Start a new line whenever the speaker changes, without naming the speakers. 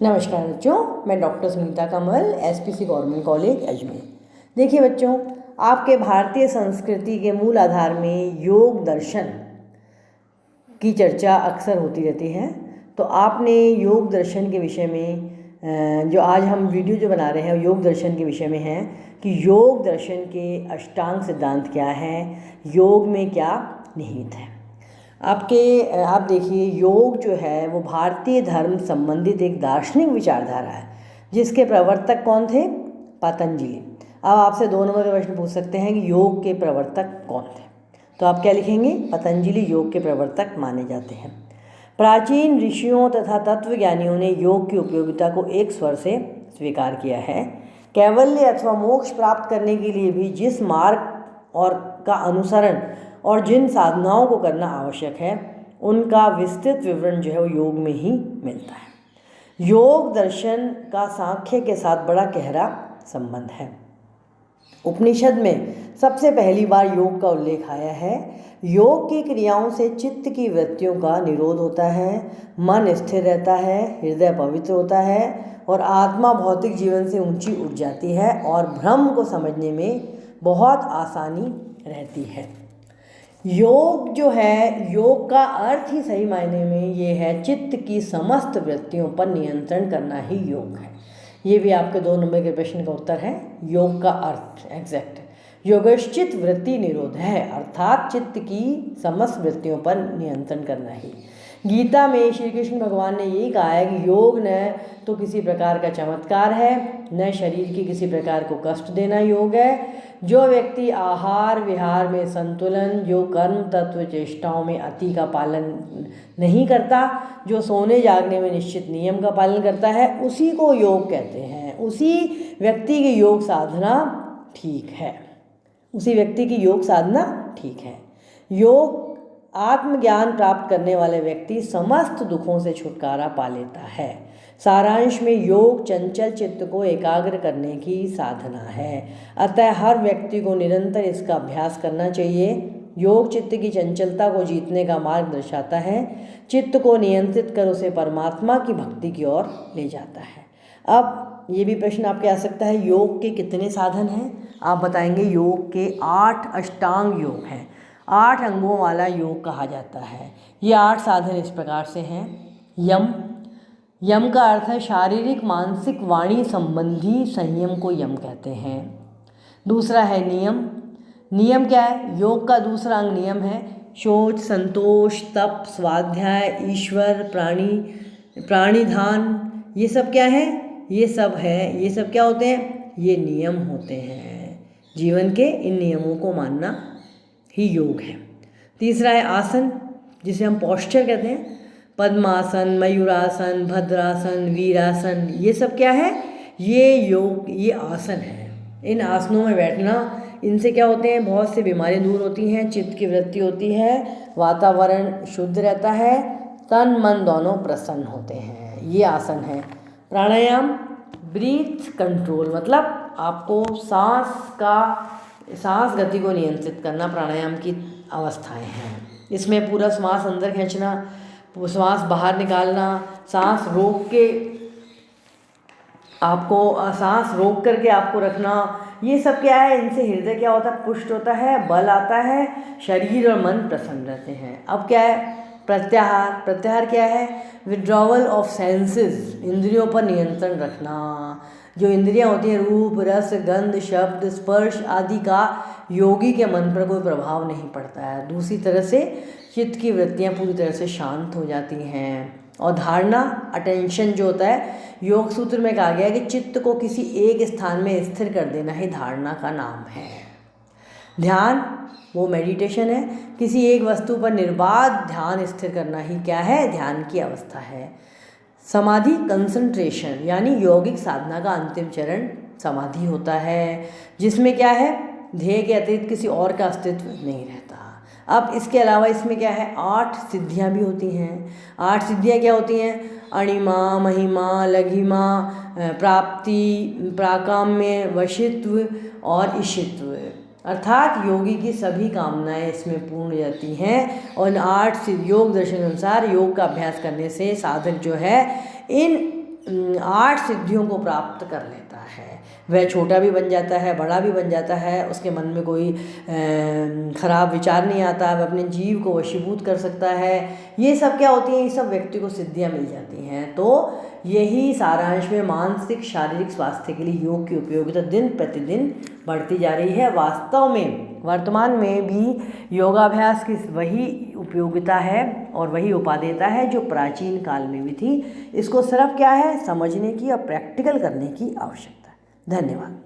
नमस्कार बच्चों, मैं डॉक्टर सुनीता कमल, एसपीसी गवर्नमेंट कॉलेज अजमेर। देखिए बच्चों, आपके भारतीय संस्कृति के मूल आधार में योग दर्शन की चर्चा अक्सर होती रहती है। तो आपने योग दर्शन के विषय में जो आज हम वीडियो जो बना रहे हैं योग दर्शन के विषय में है कि योग दर्शन के अष्टांग सिद्धांत क्या है, योग में क्या निहित है। आप देखिए, योग जो है वो भारतीय धर्म संबंधित एक दार्शनिक विचारधारा है जिसके प्रवर्तक कौन थे? पतंजलि। अब आपसे 2 नंबर का प्रश्न पूछ सकते हैं कि योग के प्रवर्तक कौन थे, तो आप क्या लिखेंगे? पतंजलि योग के प्रवर्तक माने जाते हैं। प्राचीन ऋषियों तथा तत्वज्ञानियों ने योग की उपयोगिता को एक स्वर से स्वीकार किया है। कैवल्य अथवा मोक्ष प्राप्त करने के लिए भी जिस मार्ग और का अनुसरण और जिन साधनाओं को करना आवश्यक है उनका विस्तृत विवरण जो है वो योग में ही मिलता है। योग दर्शन का सांख्य के साथ बड़ा गहरा संबंध है। उपनिषद में सबसे पहली बार योग का उल्लेख आया है। योग की क्रियाओं से चित्त की वृत्तियों का निरोध होता है, मन स्थिर रहता है, हृदय पवित्र होता है और आत्मा भौतिक जीवन से ऊंची उठ जाती है और भ्रम को समझने में बहुत आसानी रहती है। योग जो है, योग का अर्थ ही सही मायने में ये है, चित्त की समस्त वृत्तियों पर नियंत्रण करना ही योग है। ये भी आपके 2 नंबर के प्रश्न का उत्तर है। योग का अर्थ एग्जैक्ट योगश्चित वृत्ति निरोध है, अर्थात चित्त की समस्त वृत्तियों पर नियंत्रण करना ही। गीता में श्री कृष्ण भगवान ने यही कहा है कि योग न तो किसी प्रकार का चमत्कार है, न शरीर की किसी प्रकार को कष्ट देना योग है। जो व्यक्ति आहार विहार में संतुलन, जो कर्म तत्व चेष्टाओं में अति का पालन नहीं करता, जो सोने जागने में निश्चित नियम का पालन करता है, उसी को योग कहते हैं। उसी व्यक्ति की योग साधना ठीक है, उसी व्यक्ति की योग साधना ठीक है। योग आत्मज्ञान प्राप्त करने वाले व्यक्ति समस्त दुखों से छुटकारा पा लेता है। सारांश में योग चंचल चित्त को एकाग्र करने की साधना है, अतः हर व्यक्ति को निरंतर इसका अभ्यास करना चाहिए। योग चित्त की चंचलता को जीतने का मार्ग दर्शाता है, चित्त को नियंत्रित कर उसे परमात्मा की भक्ति की ओर ले जाता है। अब ये भी प्रश्न आपके आ सकता है, योग के कितने साधन हैं? आप बताएंगे योग के 8 अष्टांग योग हैं, 8 अंगों वाला योग कहा जाता है। ये 8 साधन इस प्रकार से हैं। यम का अर्थ है शारीरिक मानसिक वाणी संबंधी संयम को यम कहते हैं। दूसरा है नियम क्या है? योग का दूसरा अंग नियम है। शौच, संतोष, तप, स्वाध्याय, ईश्वर, प्राणिधान, ये सब क्या है? ये सब क्या होते हैं? ये नियम होते हैं। जीवन के इन नियमों को मानना ही योग है। तीसरा है आसन, जिसे हम पोस्चर कहते हैं। पद्मासन, मयूरासन, भद्रासन, वीरासन, ये सब क्या है? ये आसन है। इन आसनों में बैठना, इनसे क्या होते हैं? बहुत सी बीमारियां दूर होती हैं, चित्त की वृद्धि होती है, वातावरण शुद्ध रहता है, तन मन दोनों प्रसन्न होते हैं। ये आसन है। प्राणायाम, ब्रीथ कंट्रोल, मतलब आपको सांस गति को नियंत्रित करना प्राणायाम की अवस्थाएं हैं। इसमें पूरा श्वास अंदर खींचना, श्वास बाहर निकालना, सांस रोक करके आपको रखना, ये सब क्या है? इनसे हृदय क्या होता है? पुष्ट होता है, बल आता है, शरीर और मन प्रसन्न रहते हैं। अब क्या है? प्रत्याहार क्या है? विड्रॉवल ऑफ सेंसेस, इंद्रियों पर नियंत्रण रखना। जो इंद्रियां होती हैं, रूप, रस, गंध, शब्द, स्पर्श आदि का योगी के मन पर कोई प्रभाव नहीं पड़ता है। दूसरी तरह से चित्त की वृत्तियां पूरी तरह से शांत हो जाती हैं। और धारणा, अटेंशन जो होता है, योग सूत्र में कहा गया है कि चित्त को किसी एक स्थान में स्थिर कर देना ही धारणा का नाम है। ध्यान, वो मेडिटेशन है, किसी एक वस्तु पर निर्बाध ध्यान स्थिर करना ही क्या है? ध्यान की अवस्था है। समाधि, कंसंट्रेशन, यानी यौगिक साधना का अंतिम चरण समाधि होता है, जिसमें क्या है? ध्येय के अतिरिक्त किसी और का अस्तित्व नहीं रहता। अब इसके अलावा इसमें क्या है? 8 सिद्धियां भी होती हैं। 8 सिद्धियां क्या होती हैं? अणिमा, महिमा, लघिमा, प्राप्ति, प्राकाम्य, वशित्व और ईशित्व, अर्थात योगी की सभी कामनाएं इसमें पूर्ण जाती हैं। और 8 योग दर्शन अनुसार योग का अभ्यास करने से साधक जो है इन 8 सिद्धियों को प्राप्त कर लेता है। वह छोटा भी बन जाता है, बड़ा भी बन जाता है, उसके मन में कोई खराब विचार नहीं आता, वह अपने जीव को वशीभूत कर सकता है। ये सब क्या होती है, ये सब व्यक्ति को सिद्धियाँ मिल जाती हैं। तो यही सारांश में मानसिक शारीरिक स्वास्थ्य के लिए योग की उपयोगिता दिन प्रतिदिन बढ़ती जा रही है। वास्तव में वर्तमान में भी योगाभ्यास की वही उपयोगिता है और वही उपादेयता है जो प्राचीन काल में भी थी। इसको सिर्फ क्या है, समझने की और प्रैक्टिकल करने की आवश्यकता है। धन्यवाद।